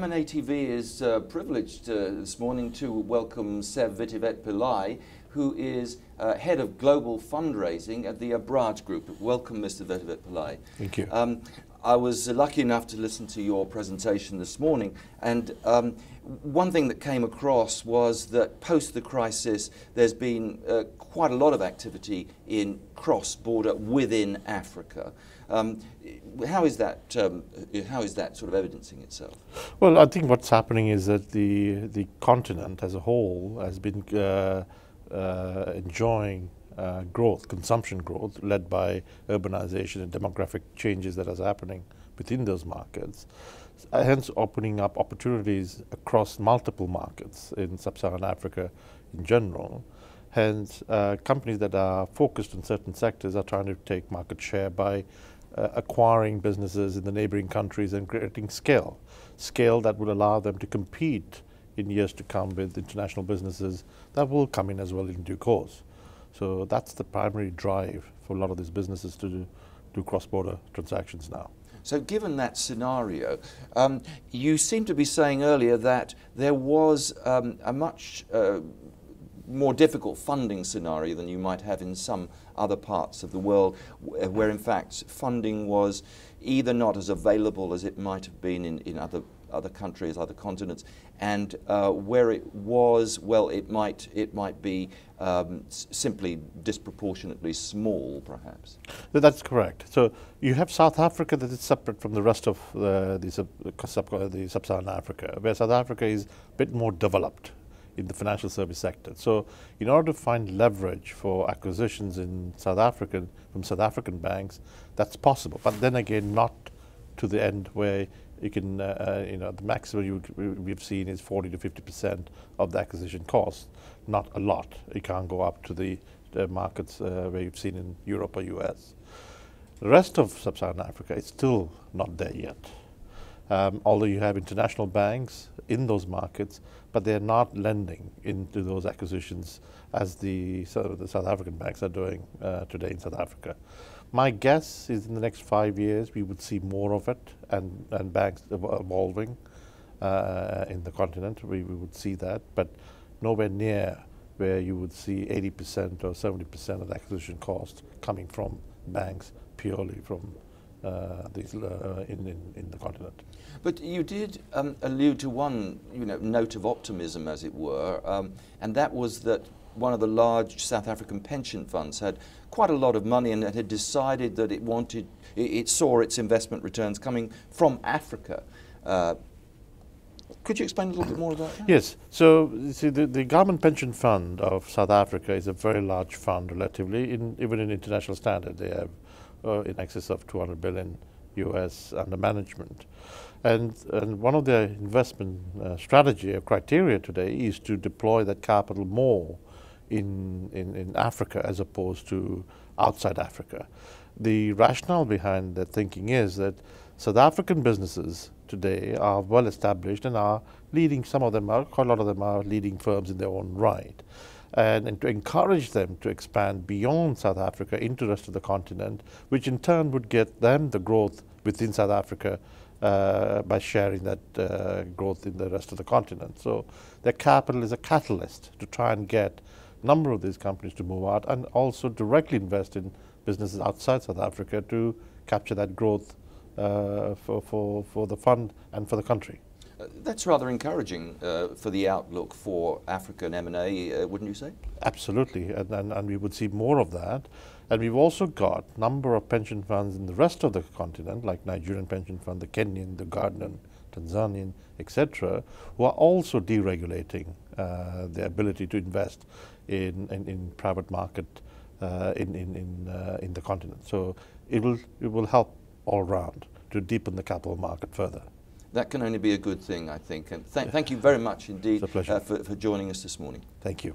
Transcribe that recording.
M&A TV is privileged this morning to welcome Vettivetpillai, who is head of global fundraising at the Abraaj Group. Welcome, Mr. Vettivetpillai. Thank you. I was lucky enough to listen to your presentation this morning, and one thing that came across was that post the crisis there's been quite a lot of activity in cross-border within Africa. How is that sort of evidencing itself? Well, I think what's happening is that the continent as a whole has been enjoying growth, consumption growth, led by urbanization and demographic changes that is happening within those markets, hence opening up opportunities across multiple markets in sub-Saharan Africa in general. Hence, companies that are focused on certain sectors are trying to take market share by acquiring businesses in the neighboring countries and creating scale that will allow them to compete in years to come with international businesses that will come in as well in due course. So that's the primary drive for a lot of these businesses to do cross-border transactions now. So given that scenario, you seem to be saying earlier that there was a much more difficult funding scenario than you might have in some other parts of the world, where in fact funding was either not as available as it might have been in other countries, other continents, and where it was, well, it might be simply disproportionately small, perhaps. That's correct. So you have South Africa that is separate from the rest of the sub-Saharan Africa, where South Africa is a bit more developed in the financial service sector. So in order to find leverage for acquisitions in from South African banks, that's possible. But then again, not to the end where you can, the maximum we've seen is 40 to 50% of the acquisition cost. Not a lot. You can't go up to the markets where you've seen in Europe or US. The rest of sub-Saharan Africa is still not there yet. Although you have international banks in those markets, but they're not lending into those acquisitions as the South African banks are doing today in South Africa. My guess is in the next 5 years we would see more of it, and banks evolving in the continent. We would see that, but nowhere near where you would see 80% or 70% of the acquisition cost coming from banks purely from in the continent. But you did allude to one note of optimism, as it were, and that was that one of the large South African pension funds had quite a lot of money and had decided that it saw its investment returns coming from Africa. Could you explain a little bit more about that? Yes. So you see, the government pension fund of South Africa is a very large fund relatively, even in international standard. They have in excess of 200 billion US under management. And one of their investment strategy or criteria today is to deploy that capital more in Africa as opposed to outside Africa. The rationale behind that thinking is that South African businesses today are well established and are leading, quite a lot of them are leading firms in their own right. And to encourage them to expand beyond South Africa into the rest of the continent, which in turn would get them the growth within South Africa by sharing that growth in the rest of the continent. So their capital is a catalyst to try and get a number of these companies to move out and also directly invest in businesses outside South Africa to capture that growth for the fund and for the country. That's rather encouraging for the outlook for African M&A, wouldn't you say? Absolutely, and we would see more of that. And we've also got a number of pension funds in the rest of the continent, like Nigerian pension fund, the Kenyan, the Ghanaian, Tanzanian, etc., who are also deregulating their ability to invest in private market in the continent. So it will help all around to deepen the capital market further. That can only be a good thing, I think. And thank you very much indeed for joining us this morning. Thank you.